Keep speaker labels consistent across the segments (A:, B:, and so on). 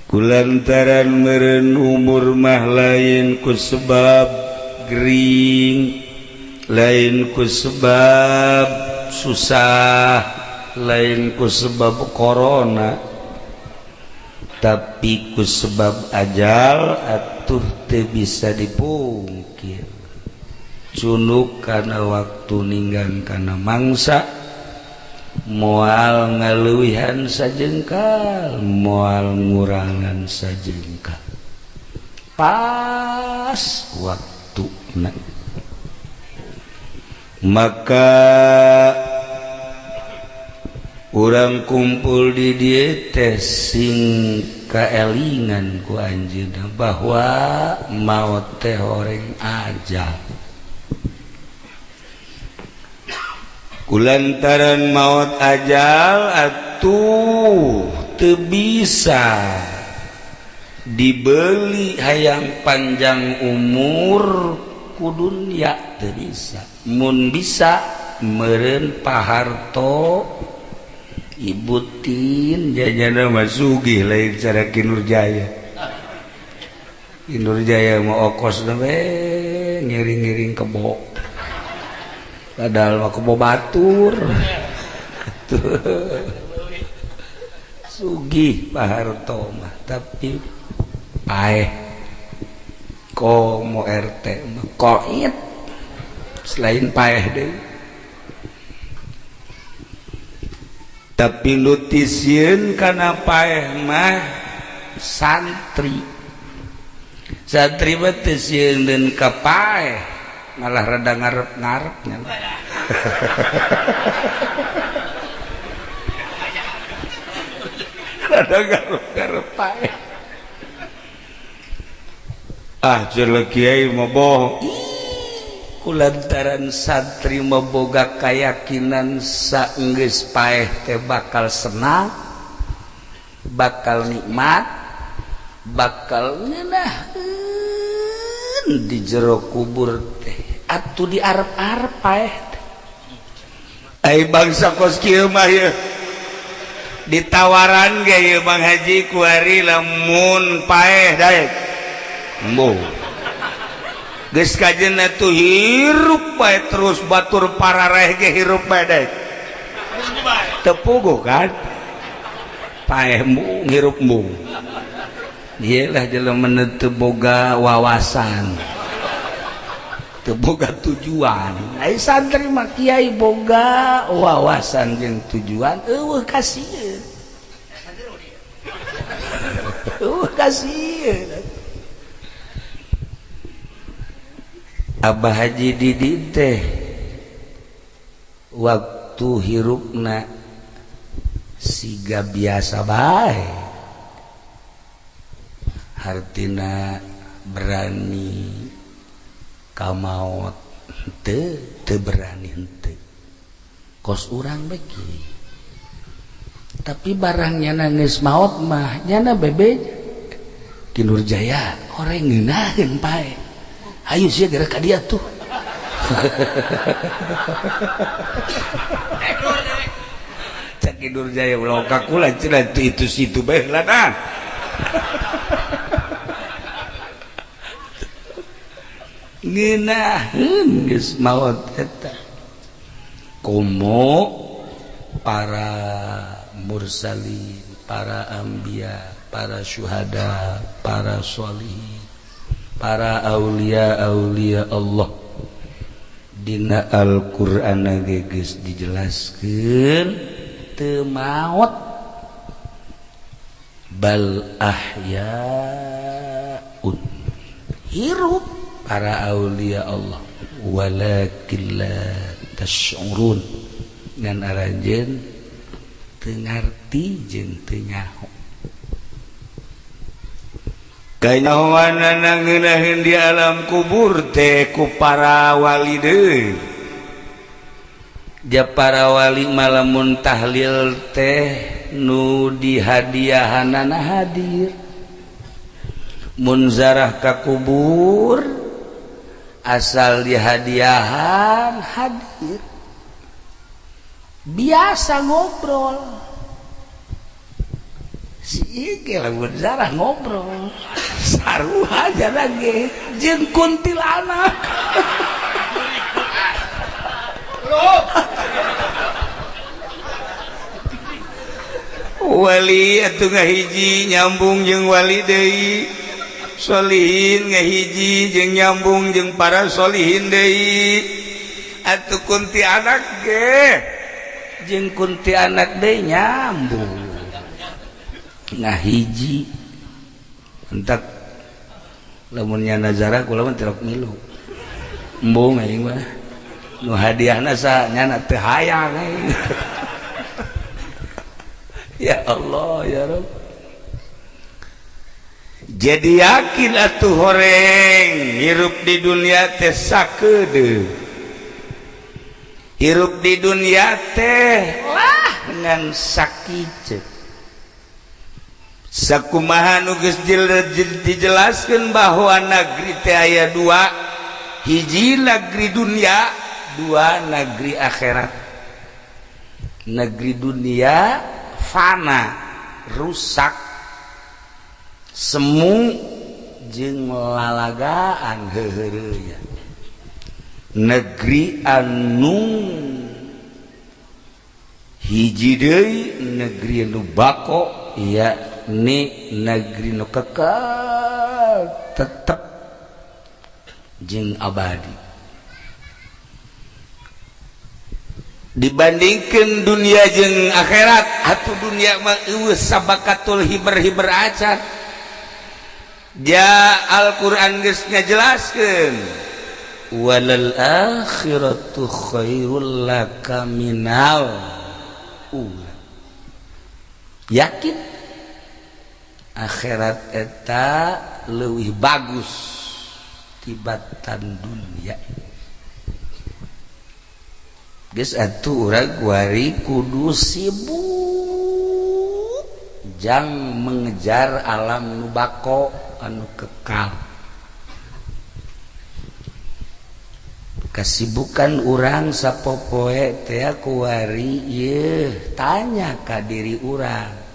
A: kulantaran meureun umur mah lain ku sebab gering, lain ku sebab susah, lain ku sebab corona, tapi ku sebab ajal atuh teu bisa dipungkir. Cunuk kana waktu ninggan kana mangsa, moal ngaleuwihan sajengkal, moal ngurangan sajengkal. Pas waktuna. Maka urang kumpul di dieu teh sing kaelingan ku anjeunna bahwa maot teh horeng ajal. Kulantaran maut ajal atuh teu bisa dibeli hayang panjang umur ku dunya, teu bisa. Mun bisa meureun paharto Ibu Tin jajana mah sugih lain cara Ki Nurjaya. Ki Nurjaya mah okosna we ngiring-ngiring kebo. Padahal mah kebo batur. Sugih Pak Harto mah, tapi paeh komo RT mah koit selain paeh deui. Tapi nutisieun kana paeh mah santri. Santri mah teu sieun ka paeh. Malah rada ngarep-ngarepnya. Rada ngarep-ngarep paeh. Jelek kiai mah bohong. Kulantaran santri mah boga kayakinan saenggeus paeh teh bakal senang, bakal nikmat, bakal ngeunaheun di jero kubur teh. Atuh di arep-arep paeh teh. Ai bangsa kos kieu mah ye ditawaran ge ye Bang Haji ku ari lamun paeh daek. Embuh. Geus kajenna tuh hirup bae terus batur parareh ge hirup bae daek. Teu puguh kan? Paeh mung hirup mung. Ieu lah jelema teu boga wawasan. Boga tujuan. Ai santri mah kiai boga wawasan jeung tujuan, eueuh kasieun. Eueuh kasieun. Abah Haji Didi teh waktu hirupna siga biasa bae. Hartina berani kamaot teu berani henteu kos urang beki, tapi barangnya nangis maot mah nyana bebe Ki Nurjaya horeng ngeunaheun pae, ayo sia geura ka dieu tuh. Cak Ki Nurjaya ulah ka kula cenah itu situ bae lah nah. Ngeunaheun geus maot eta. Komo para mursalin, para anbiya, para syuhada, para sholihin, para aulia-aulia Allah dina Al-Qur'an ge geus dijelaskeun teu maot bal ahyaun hirup para aulia Allah walakin la tash'urun ngan aranjeun teu ngarti jeung teu nyaho. Kanyahoanana ngeunaheun di alam kubur teh ku para wali deui. Ja para wali malamun tahlil teh nu dihadiahanana hadir. Mun zarah ka kubur asal dihadiahan hadir. Biasa ngobrol si lamun zarah ngobrol saruha aja lagi jeung kuntilanak wali atuh ngahiji nyambung jeung wali deui solihin ngahiji jeung nyambung jeung para solihin deui atuh kunti anak ge jeung kunti anak deui nyambung ngahiji entak lamun nya nazara kula mah tirok milu embung aing mah nu hadiahna sa nyana teu hayang aing ya Allah ya Rabb jadi yakin atuh horeng hirup di dunia teh sakeudeuh hirup di dunia teh lah ngan sakiceuk sakumaha nu geus dijelaskeun bahwa negeri teh aya dua hiji negeri dunia dua negeri akhirat negeri dunia fana rusak semu jeung lalagaan heureuyeuh negeri anu hiji deui negeri anu bako ya ni negeri nu kekal tetep jeung abadi dibandingkan dunia jeung akhirat atuh dunia mah eueuh sabakatul hiber-hiber acan ja Al-Qur'an geus ngajelaskeun walal akhiratu khairul laka minal ula yakin akhirat eta leuwih bagus tibatan dunia geus atuh urang kuari kudu sibuk jang mengejar alam nu bako anu kekal kasibukan urang sapopoe teh kuari ieu tanya ka diri urang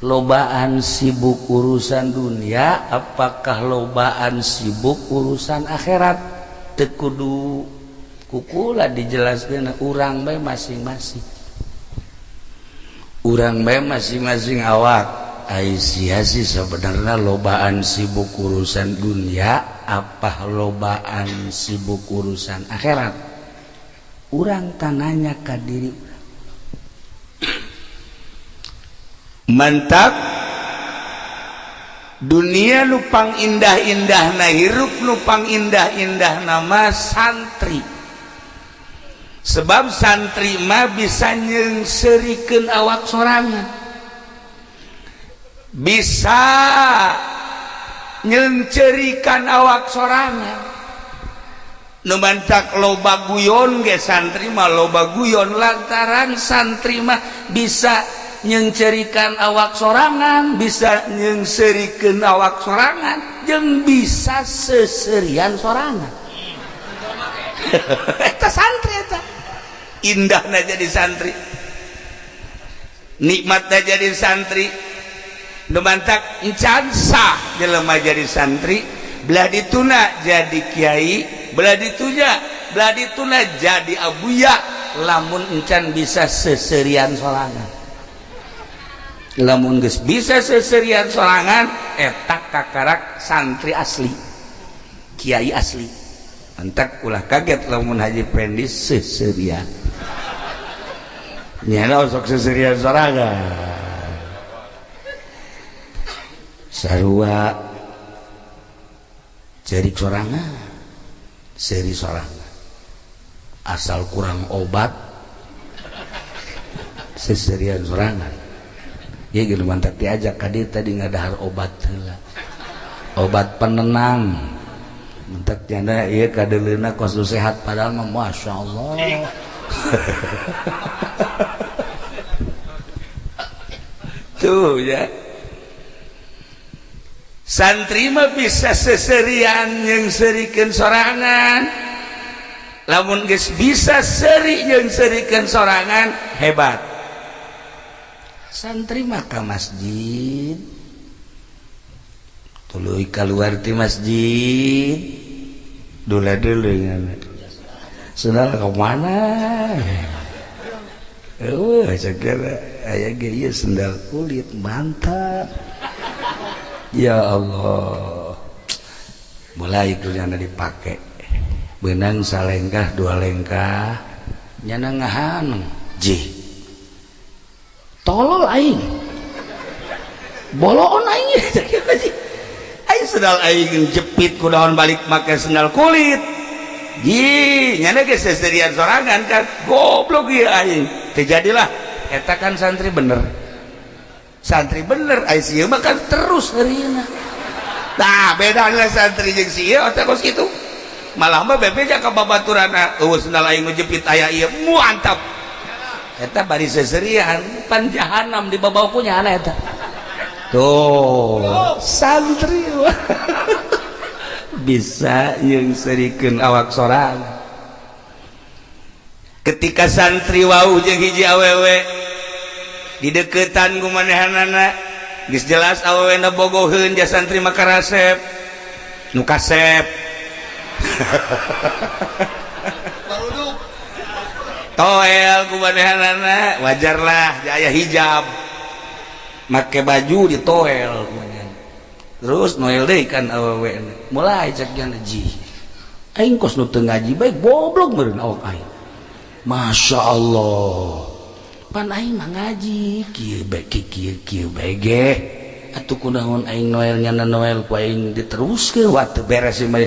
A: lobaan sibuk urusan dunia apakah lobaan sibuk urusan akhirat teu kudu kukula dijelaskeun urang bae masing-masing urang bae masing-masing awak ai sia sih sebenarnya lobaan sibuk urusan dunia apa lobaan sibuk urusan akhirat urang tananya ka diri mantap dunia nu pang indah-indahna hirup nu pang indah-indahna mah santri sebab santri mah bisa nyeungseurikeun awak sorangan bisa nyeungceurikan awak sorangan nu mancak loba guyon ge santri mah loba guyon lantaran santri mah bisa nyeungceurikan awak sorangan bisa nyeungseurikeun awak sorangan jeung bisa seserian sorangan eta santri eta indahna jadi santri nikmatna jadi santri nu mantak encan sah jelema jadi santri belah dituna jadi kiai belah dituna jadi abuya lamun encan bisa seserian sorangan lamun geus bisa seserian sorangan eta kakarak santri asli kiai asli entak ulah kaget lamun Haji Pendi seserian nyana sok seserian sorangan sarua jadi sorangan seri sorangan asal kurang obat seserian sorangan ya gitu mantap diajak ka dieu tadi ngadahar obat heula obat penenang mantap jana ieu kadeleuna kos sehat padahal mah masyaallah tuh ya santri mah bisa seserian nyeungseurikeun sorangan lamun geus bisa seri nyeungseurikeun sorangan hebat santri maka masjid tuluy keluar ti masjid dula sendal ke mana segera aya ge sendal kulit mantap ya Allah mulai kuliahna dipake benang salengkah dua lengkah nyana ngahan tolol aing boloon aing aing sendal aing jepit ku daun balik make sendal kulit nyana ge seserian sorangan kan goblok ieu aing terjadilah eta kan santri bener aing sieu mah kan terus harina nah bedana santri jeung sieu eta kos kitu malah mah bebeja ka babaturana sendal aing jepit aya ieu mantap eta bari seserian pan jahanam di babauku nyana eta tuh santri bisa yang serikeun awak sorang ketika santri wau jeung hiji awewe di deketan ku manehanana geus jelas awewena bogoheun ja santri maka rasep nu kasep toel ku manehanana wajarlah aya hijab make baju di toel terus noel deui kan awewe mulai cek jan ji aing kos nu teu ngaji bae goblok meureun awak aing masya Allah pan aing mah ngaji kieu bae kieu bae ge atuh kunaon aing noel nyana noel ku aing diteruskeun wa teu beres mah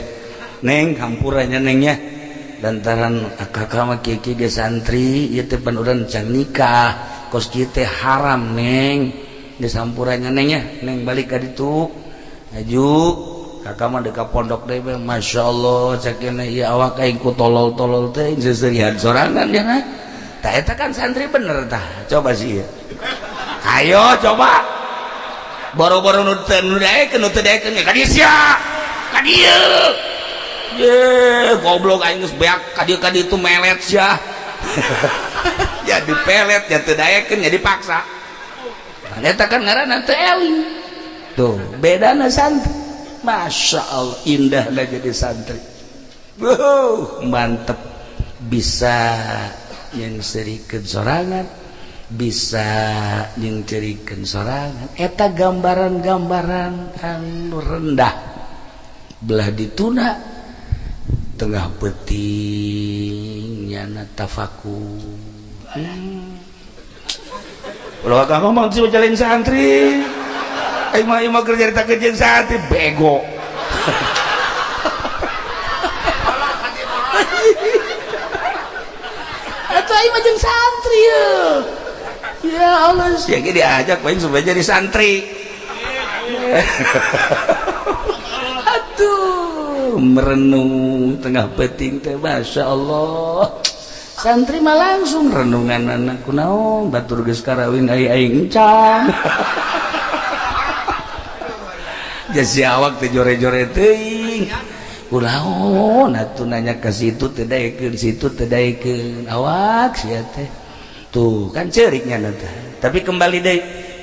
A: neng hampurannya nengnya lantaran kakak mah kieu ge santri ieu teh pan urang can nikah kos kieu teh haram neng geus hampurannya nengnya neng balik ka ditu aju kakak mah deka pondok deui masya Allah cakena ieu awak aing ku tolol-tolol teh seserian sorangan ya na tah eta kan santri bener tah coba sih ayo coba boro-boro nu teu daekeun ka dieu sia ka dieu ye goblok aing geus beak ka dieu melet sia ya dipelet ya teu daekeun ya dipaksa eta kan ngaranna teu eling tuh bedana santri masya Allah indahlah jadi santri mantep bisa yang serikeun sorangan bisa yang cerikeun sorangan eta gambaran-gambaran anu rendah belah dituna tengah peuting nyana tafakur ulah ka ngomong sih jalin santri aing mah kerja di takeun jeung santri bego atuh aing mah jeung santri ya Allah sia ge diajak aing supaya jadi santri atuh merenung tengah peuting teh masya Allah santri mah langsung renungan anak kunaon batur geus karawin aing encan jadi awak teh jore-jore teuing kunaon atuh nanya ka situ teu daekeun situ teu daekeun awak sia teh tuh kan ceuriknya teh tapi kembali deui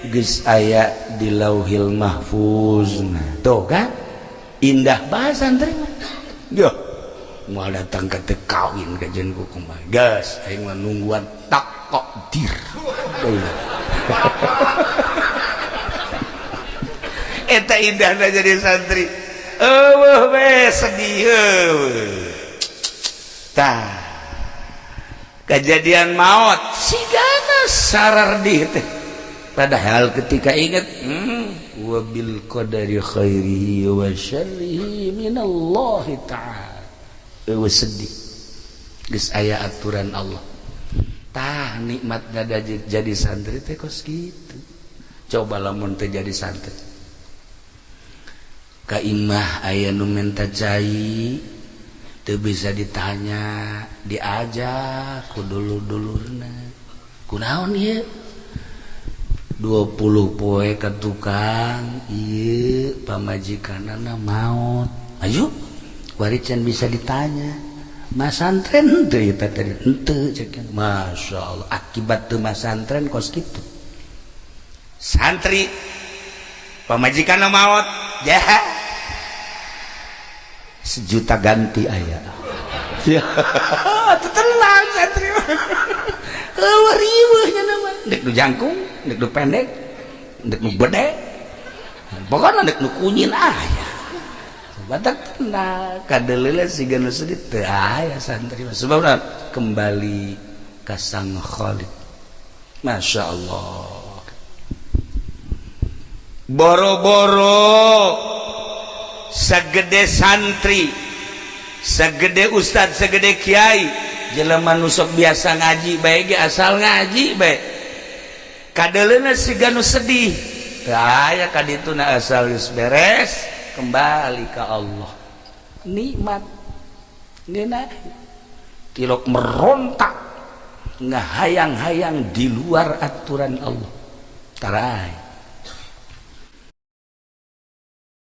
A: geus aya di Lauhil Mahfuz tuh kan indah bae santri mah yo moal datang ka teu kawin ka jeung ku kumaha geus aing mah nungguan takdir eta indahna jadi santri eueuh we sedih tah kejadian maut sigana sarardih teh padahal ketika ingat wa bil qadari khairihi wa syarrihi minallahi ta'ala eueuh sedih geus aya aturan Allah tah nikmatna jadi santri teh kos kitu coba lamun teh jadi santri ka imah aya nu minta cai teu bisa ditanya diajak ku dulur-dulurna kunaon ieu 20 poe ka tukang ieu pamajikanana maot ayo wari can bisa ditanya mas santren teu eta teh henteu ceuk masya Allah akibat teu mas santren kos kitu santri pamajikan maut jahat 1 juta ganti ayah ya tenang santri riweuhnya nama dek nu jangkung dek nu pendek dek nu bedek pokoknya dek nu kunyin ayah batak tenang kadeleula siga nu sedih teu aya santri sebabna kembali ka Sang Khalik. Masya Allah. Boro-boro segede santri, segede ustad, segede kiai, jelema nu sok biasa ngaji bae ge asal ngaji bae. Kadeleuna siga nu sedih. Teu aya ka dituna asal geus beres kembali ka Allah. Nikmat ngeunaheun. Tilok merontak ngahayang-hayang di luar aturan Allah. Tarai